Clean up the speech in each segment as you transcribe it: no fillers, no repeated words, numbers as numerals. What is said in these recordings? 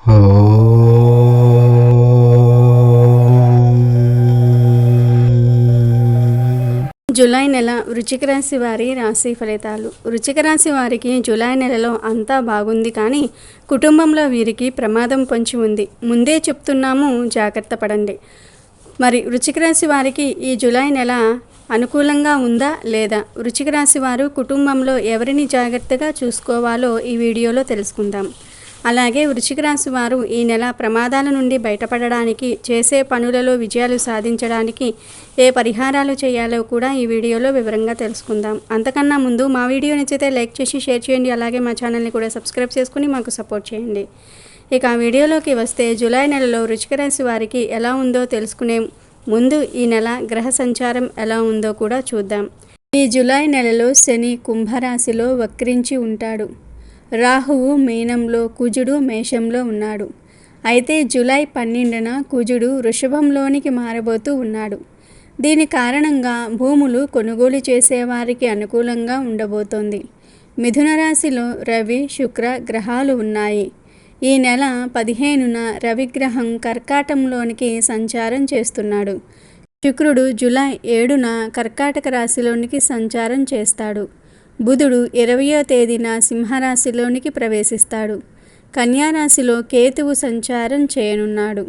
July నెల వృశ్చిక రాశి వారి రాశి ఫలితాలు. వృశ్చిక రాశి వారికి జూలై నెలలో అంతా బాగుంది, కానీ కుటుంబంలో వీరికి ప్రమాదం పొంచి ఉంది. ముందే చెప్తున్నాము, జాగ్రత్త పడండి. మరి వృశ్చిక రాశి వారికి ఈ జూలై నెల అనుకూలంగా ఉందా లేదా? వృశ్చిక రాశి వారు కుటుంబంలో ఎవరిని జాగ్రత్తగా చూసుకోవాలో ఈ వీడియోలో తెలుసుకుందాం. అలాగే వృశ్చిక రాశి వారు ఈ నెల ప్రమాదాల నుండి బయటపడడానికి, చేసే పనులలో విజయాలు సాధించడానికి ఏ పరిహారాలు చేయాలో కూడా ఈ వీడియోలో వివరంగా తెలుసుకుందాం. అంతకన్నా ముందు మా వీడియో నచ్చితే లైక్ చేసి షేర్ చేయండి. అలాగే మా ఛానల్ని కూడా సబ్స్క్రైబ్ చేసుకుని మాకు సపోర్ట్ చేయండి. ఇక ఆ వీడియోలోకి వస్తే, జూలై నెలలో వృశ్చిక రాశి వారికి ఎలా ఉందో తెలుసుకునే ముందు ఈ నెల గ్రహ సంచారం ఎలా ఉందో కూడా చూద్దాం. ఈ జూలై నెలలో శని కుంభరాశిలో వక్రించి ఉంటాడు. రాహువు మీనంలో, కుజుడు మేషంలో ఉన్నాడు. అయితే జూలై 12న కుజుడు వృషభంలోనికి మారబోతూ ఉన్నాడు. దీని కారణంగా భూములు కొనుగోలు చేసేవారికి అనుకూలంగా ఉండబోతోంది. మిథున రాశిలో రవి, శుక్ర గ్రహాలు ఉన్నాయి. ఈ నెల 15న రవిగ్రహం కర్కాటంలోనికి సంచారం చేస్తున్నాడు. శుక్రుడు జూలై 7న కర్కాటక రాశిలోనికి సంచారం చేస్తాడు. బుధుడు 20వ తేదీన సింహరాశిలోనికి ప్రవేశిస్తాడు. కన్యారాశిలో కేతువు సంచారం చేయనున్నాడు.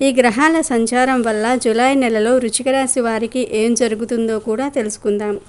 ఈ గ్రహాల సంచారం వల్ల జూలై నెలలో వృశ్చిక రాశి వారికి ఏం జరుగుతుందో కూడా తెలుసుకుందాం.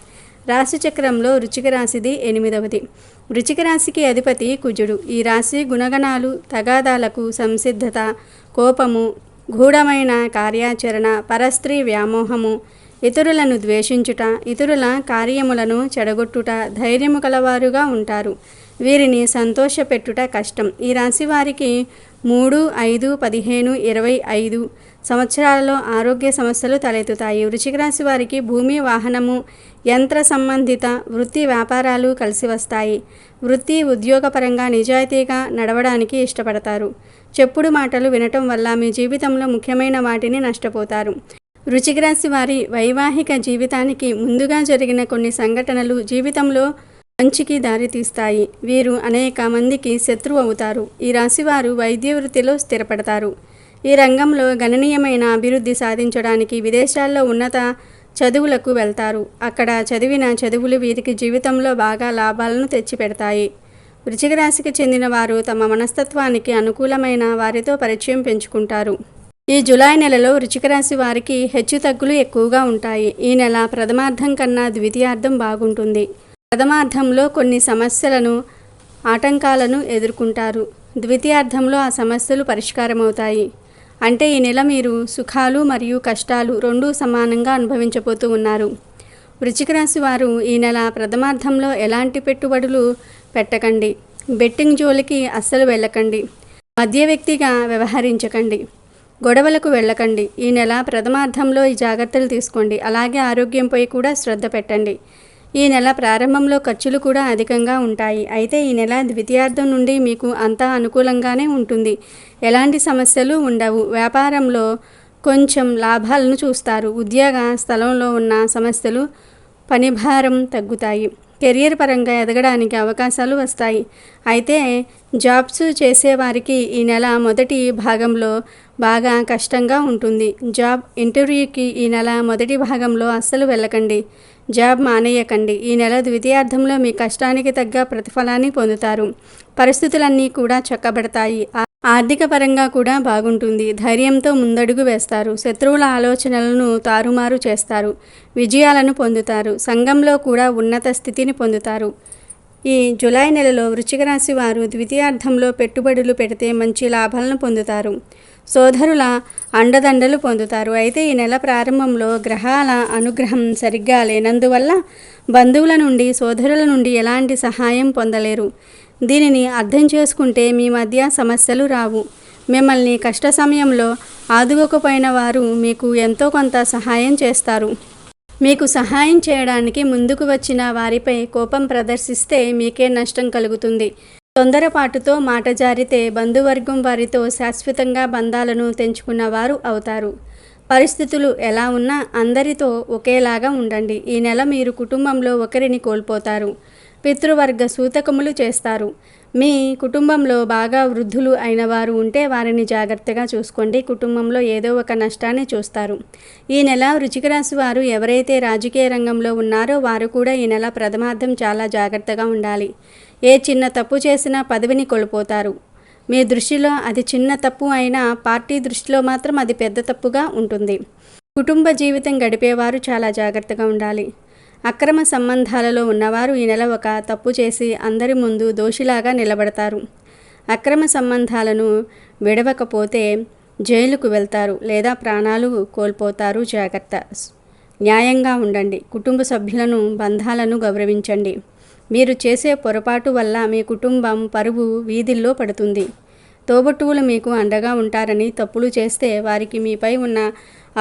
రాశి చక్రంలో వృశ్చిక రాశిది 8వది. వృశ్చిక రాశికి అధిపతి కుజుడు. ఈ రాశి గుణగణాలు తగాదాలకు సంసిద్ధత, కోపము, గూఢమైన కార్యాచరణ, పరస్త్రీ వ్యామోహము, ఇతరులను ద్వేషించుట, ఇతరుల కార్యములను చెడగొట్టుట, ధైర్యము కలవారుగా ఉంటారు. వీరిని సంతోషపెట్టుట కష్టం. ఈ రాశి వారికి 3, 5, 15, 25 సంవత్సరాలలో ఆరోగ్య సమస్యలు తలెత్తుతాయి. వృశ్చిక రాశి వారికి భూమి, వాహనము, యంత్ర సంబంధిత వృత్తి వ్యాపారాలు కలిసి వస్తాయి. వృత్తి ఉద్యోగపరంగా నిజాయితీగా నడవడానికి ఇష్టపడతారు. చెప్పుడు మాటలు వినటం వల్ల మీ జీవితంలో ముఖ్యమైన వాటిని నష్టపోతారు. వృశ్చిక రాశి వారి వైవాహిక జీవితానికి ముందుగా జరిగిన కొన్ని సంఘటనలు జీవితంలో మంచికి దారితీస్తాయి. వీరు అనేక మందికి శత్రువు అవుతారు. ఈ రాశివారు వైద్య వృత్తిలో స్థిరపడతారు. ఈ రంగంలో గణనీయమైన అభివృద్ధి సాధించడానికి విదేశాల్లో ఉన్నత చదువులకు వెళ్తారు. అక్కడ చదివిన చదువులు వీరికి జీవితంలో బాగా లాభాలను తెచ్చిపెడతాయి. వృశ్చిక రాశికి చెందిన వారు తమ మనస్తత్వానికి అనుకూలమైన వారితో పరిచయం పెంచుకుంటారు. ఈ జూలై నెలలో వృశ్చిక రాశి వారికి హెచ్చుతగ్గులు ఎక్కువగా ఉంటాయి. ఈ నెల ప్రథమార్థం కన్నా ద్వితీయార్థం బాగుంటుంది. ప్రథమార్థంలో కొన్ని సమస్యలను, ఆటంకాలను ఎదుర్కొంటారు. ద్వితీయార్థంలో ఆ సమస్యలు పరిష్కారమవుతాయి. అంటే ఈ నెల మీరు సుఖాలు మరియు కష్టాలు రెండూ సమానంగా అనుభవించబోతూ ఉన్నారు. వృశ్చిక రాశి వారు ఈ నెల ప్రథమార్థంలో ఎలాంటి పెట్టుబడులు పెట్టకండి. బెట్టింగ్ జోలికి అస్సలు వెళ్ళకండి. మధ్య వ్యక్తిగా వ్యవహరించకండి. గొడవలకు వెళ్ళకండి. ఈ నెల ప్రథమార్థంలో ఈ జాగ్రత్తలు తీసుకోండి. అలాగే ఆరోగ్యంపై కూడా శ్రద్ధ పెట్టండి. ఈ నెల ప్రారంభంలో ఖర్చులు కూడా అధికంగా ఉంటాయి. అయితే ఈ నెల ద్వితీయార్థం నుండి మీకు అంతా అనుకూలంగానే ఉంటుంది. ఎలాంటి సమస్యలు ఉండవు. వ్యాపారంలో కొంచెం లాభాలను చూస్తారు. ఉద్యోగ స్థలంలో ఉన్న సమస్యలు, పనిభారం తగ్గుతాయి. కెరియర్ పరంగా ఎదగడానికి అవకాశాలు వస్తాయి. అయితే జాబ్స్ చేసేవారికి ఈ నెల మొదటి భాగంలో బాగా కష్టంగా ఉంటుంది. జాబ్ ఇంటర్వ్యూకి ఈ నెల మొదటి భాగంలో అస్సలు వెళ్ళకండి. జాబ్ మానేయకండి. ఈ నెల ద్వితీయార్థంలో మీ కష్టానికి తగ్గ ప్రతిఫలాన్ని పొందుతారు. పరిస్థితులన్నీ కూడా చక్కబడతాయి. ఆర్థిక పరంగా కూడా బాగుంటుంది. ధైర్యంతో ముందడుగు వేస్తారు. శత్రువుల ఆలోచనలను తారుమారు చేస్తారు. విజయాలను పొందుతారు. సంఘంలో కూడా ఉన్నత స్థితిని పొందుతారు. ఈ జూలై నెలలో వృశ్చిక రాశి వారు ద్వితీయార్థంలో పెట్టుబడులు పెడితే మంచి లాభాలను పొందుతారు. సోదరుల అండదండలు పొందుతారు. అయితే ఈ నెల ప్రారంభంలో గ్రహాల అనుగ్రహం సరిగ్గా లేనందువల్ల బంధువుల నుండి, సోదరుల నుండి ఎలాంటి సహాయం పొందలేరు. దీనిని అర్థం చేసుకుంటే మీ మధ్య సమస్యలు రావు. మిమ్మల్ని కష్ట సమయంలో ఆదుకోకపోయిన వారు మీకు ఎంతో కొంత సహాయం చేస్తారు. మీకు సహాయం చేయడానికి ముందుకు వచ్చిన వారిపై కోపం ప్రదర్శిస్తే మీకే నష్టం కలుగుతుంది. తొందరపాటుతో మాట జారితే బంధువర్గం వారితో శాశ్వతంగా బంధాలను తెంచుకున్న వారు అవుతారు. పరిస్థితులు ఎలా ఉన్నా అందరితో ఒకేలాగా ఉండండి. ఈ నెల మీరు కుటుంబంలో ఒకరిని కోల్పోతారు. పితృవర్గ సూతకములు చేస్తారు. మీ కుటుంబంలో బాగా వృద్ధులు అయిన వారు ఉంటే వారిని జాగ్రత్తగా చూసుకోండి. కుటుంబంలో ఏదో ఒక నష్టాన్ని చూస్తారు. ఈ నెల వృశ్చిక రాశి వారు ఎవరైతే రాజకీయ రంగంలో ఉన్నారో వారు కూడా ఈ నెల ప్రథమార్థం చాలా జాగ్రత్తగా ఉండాలి. ఏ చిన్న తప్పు చేసినా పదవిని కోల్పోతారు. మీ దృష్టిలో అది చిన్న తప్పు అయినా పార్టీ దృష్టిలో మాత్రం అది పెద్ద తప్పుగా ఉంటుంది. కుటుంబ జీవితం గడిపేవారు చాలా జాగ్రత్తగా ఉండాలి. అక్రమ సంబంధాలలో ఉన్నవారు ఈ నెల ఒక తప్పు చేసి అందరి ముందు దోషిలాగా నిలబడతారు. అక్రమ సంబంధాలను విడవకపోతే జైలుకు వెళ్తారు లేదా ప్రాణాలు కోల్పోతారు. జాగ్రత్త. న్యాయంగా ఉండండి. కుటుంబ సభ్యులను బంధాలను గౌరవించండి. మీరు చేసే పొరపాటు వల్ల మీ కుటుంబం పరువు వీధిల్లో పడుతుంది. తోబుట్టువులు మీకు అండగా ఉంటారని తప్పులు చేస్తే వారికి మీపై ఉన్న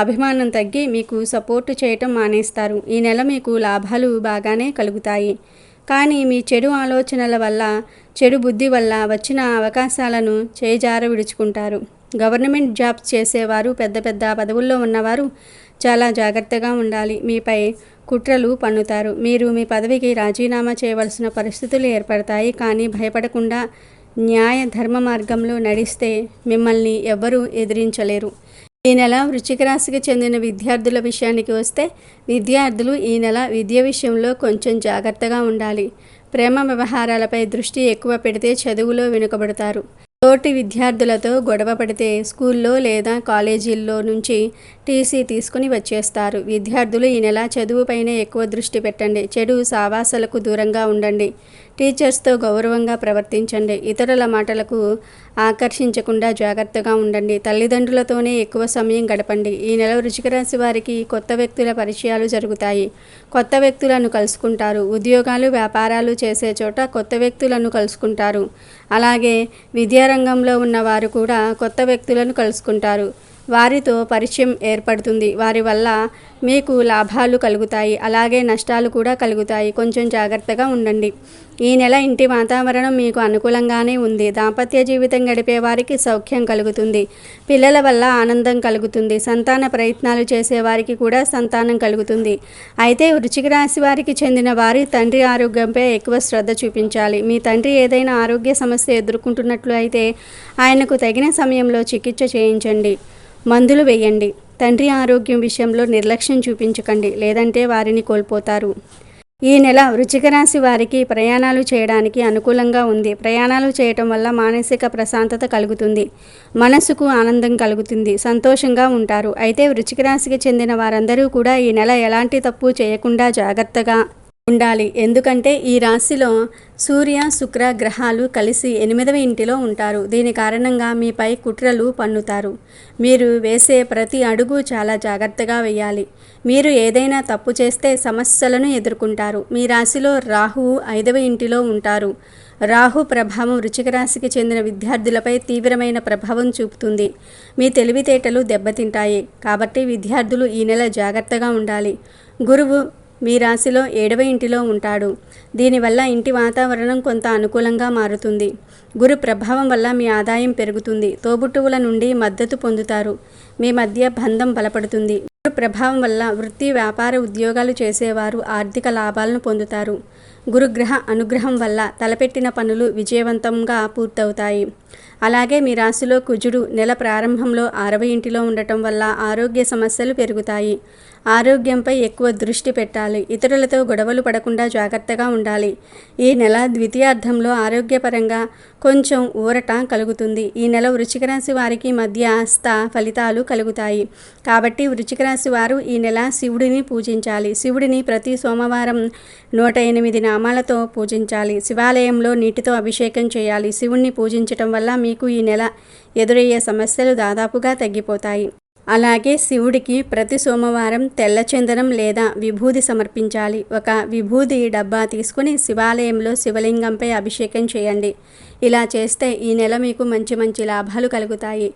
అభిమానం తగ్గి మీకు సపోర్టు చేయటం మానేస్తారు. ఈ నెల మీకు లాభాలు బాగానే కలుగుతాయి. కానీ మీ చెడు ఆలోచనల వల్ల, చెడు బుద్ధి వల్ల వచ్చిన అవకాశాలను చేజార విడుచుకుంటారు. గవర్నమెంట్ జాబ్స్ చేసేవారు, పెద్ద పెద్ద పదవుల్లో ఉన్నవారు చాలా జాగ్రత్తగా ఉండాలి. మీపై కుట్రలు పన్నుతారు. మీరు మీ పదవికి రాజీనామా చేయవలసిన పరిస్థితులు ఏర్పడతాయి. కానీ భయపడకుండా న్యాయ ధర్మ మార్గంలో నడిస్తే మిమ్మల్ని ఎవ్వరూ ఎదిరించలేరు. ఈ నెల వృశ్చిక రాశికి చెందిన విద్యార్థుల విషయానికి వస్తే విద్యార్థులు ఈ నెల విద్య విషయంలో కొంచెం జాగ్రత్తగా ఉండాలి. ప్రేమ వ్యవహారాలపై దృష్టి ఎక్కువ పెడితే చదువులో వెనుకబడతారు. తోటి విద్యార్థులతో గొడవ పడితే స్కూల్లో లేదా కాలేజీల్లో నుంచి టీసీ తీసుకుని వచ్చేస్తారు. విద్యార్థులు ఈ నెల చదువుపైనే ఎక్కువ దృష్టి పెట్టండి. చెడు సావాసాలకు దూరంగా ఉండండి. టీచర్స్తో గౌరవంగా ప్రవర్తించండి. ఇతరుల మాటలకు ఆకర్షించకుండా జాగ్రత్తగా ఉండండి. తల్లిదండ్రులతోనే ఎక్కువ సమయం గడపండి. ఈ నెల వృశ్చిక రాశి వారికి కొత్త వ్యక్తుల పరిచయాలు జరుగుతాయి. కొత్త వ్యక్తులను కలుసుకుంటారు. ఉద్యోగాలు, వ్యాపారాలు చేసే చోట కొత్త వ్యక్తులను కలుసుకుంటారు. అలాగే విద్యారంగంలో ఉన్నవారు కూడా కొత్త వ్యక్తులను కలుసుకుంటారు. వారితో పరిచయం ఏర్పడుతుంది. వారి వల్ల మీకు లాభాలు కలుగుతాయి, అలాగే నష్టాలు కూడా కలుగుతాయి. కొంచెం జాగ్రత్తగా ఉండండి. ఈ నెల ఇంటి వాతావరణం మీకు అనుకూలంగానే ఉంది. దాంపత్య జీవితం గడిపే వారికి సౌఖ్యం కలుగుతుంది. పిల్లల వల్ల ఆనందం కలుగుతుంది. సంతాన ప్రయత్నాలు చేసేవారికి కూడా సంతానం కలుగుతుంది. అయితే వృశ్చిక రాశి వారికి చెందిన వారి తండ్రి ఆరోగ్యంపై ఎక్కువ శ్రద్ధ చూపించాలి. మీ తండ్రి ఏదైనా ఆరోగ్య సమస్య ఎదుర్కొంటున్నట్లు అయితే ఆయనకు తగిన సమయంలో చికిత్స చేయించండి. మందులు వేయండి. తండ్రి ఆరోగ్యం విషయంలో నిర్లక్ష్యం చూపించకండి, లేదంటే వారిని కోల్పోతారు. ఈ నెల వృశ్చిక రాశి వారికి ప్రయాణాలు చేయడానికి అనుకూలంగా ఉంది. ప్రయాణాలు చేయటం వల్ల మానసిక ప్రశాంతత కలుగుతుంది. మనసుకు ఆనందం కలుగుతుంది. సంతోషంగా ఉంటారు. అయితే వృశ్చిక రాశికి చెందిన వారందరూ కూడా ఈ నెల ఎలాంటి తప్పు చేయకుండా జాగ్రత్తగా ఉండాలి. ఎందుకంటే ఈ రాశిలో సూర్య, శుక్ర గ్రహాలు కలిసి 8వ ఇంటిలో ఉంటారు. దీని కారణంగా మీపై కుట్రలు పన్నుతారు. మీరు వేసే ప్రతి అడుగు చాలా జాగ్రత్తగా వేయాలి. మీరు ఏదైనా తప్పు చేస్తే సమస్యలను ఎదుర్కొంటారు. మీ రాశిలో రాహువు 5వ ఇంటిలో ఉంటారు. రాహు ప్రభావం వృశ్చిక రాశికి చెందిన విద్యార్థులపై తీవ్రమైన ప్రభావం చూపుతుంది. మీ తెలివితేటలు దెబ్బతింటాయి. కాబట్టి విద్యార్థులు ఈ నెల జాగ్రత్తగా ఉండాలి. గురువు మీ రాశిలో 7వ ఇంటిలో ఉంటాడు. దీనివల్ల ఇంటి వాతావరణం కొంత అనుకూలంగా మారుతుంది. గురు ప్రభావం వల్ల మీ ఆదాయం పెరుగుతుంది. తోబుట్టువుల నుండి మద్దతు పొందుతారు. మీ మధ్య బంధం బలపడుతుంది. గురు ప్రభావం వల్ల వృత్తి, వ్యాపార, ఉద్యోగాలు చేసేవారు ఆర్థిక లాభాలను పొందుతారు. గురుగ్రహ అనుగ్రహం వల్ల తలపెట్టిన పనులు విజయవంతంగా పూర్తవుతాయి. అలాగే మీ రాశిలో కుజుడు నెల ప్రారంభంలో 6వ ఇంటిలో ఉండటం వల్ల ఆరోగ్య సమస్యలు పెరుగుతాయి. ఆరోగ్యంపై ఎక్కువ దృష్టి పెట్టాలి. ఇతరులతో గొడవలు పడకుండా జాగ్రత్తగా ఉండాలి. ఈ నెల ద్వితీయార్థంలో ఆరోగ్యపరంగా కొంచెం ఊరట కలుగుతుంది. ఈ నెల వృశ్చిక రాశి వారికి మధ్యస్థ ఫలితాలు కలుగుతాయి. కాబట్టి వృశ్చిక రాశి వారు ఈ నెల శివుడిని పూజించాలి. శివుడిని ప్రతి సోమవారం 108 నామాలతో పూజించాలి. శివాలయంలో నీటితో అభిషేకం చేయాలి. శివుణ్ణి పూజించటం వల్ల మీకు ఈ నెల ఎదురయ్యే సమస్యలు దాదాపుగా తగ్గిపోతాయి. అలాగే శివుడికి ప్రతి సోమవారం తెల్ల చందనం లేదా విభూది సమర్పించాలి. ఒక విభూది డబ్బా తీసుకుని శివాలయంలో శివలింగంపై అభిషేకం చేయండి. ఇలా చేస్తే ఈ నెల మీకు మంచి మంచి లాభాలు కలుగుతాయి.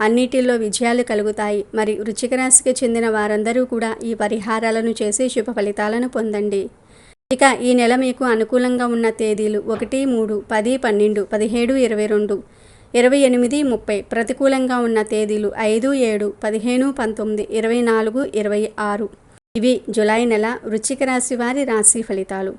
అన్నిటిలో విజయాలు కలుగుతాయి. మరి వృశ్చిక రాశికి చెందిన వారందరూ కూడా ఈ పరిహారాలను చేసి శుభ ఫలితాలను పొందండి. ఇక ఈ నెల మీకు అనుకూలంగా ఉన్న తేదీలు 1, 3, 10, 12, 17, 22, 28, 30. ప్రతికూలంగా ఉన్న తేదీలు 5, 7, 15, 19, 24, 26. ఇవి జులై నెల వృశ్చిక రాశి వారి రాశి ఫలితాలు.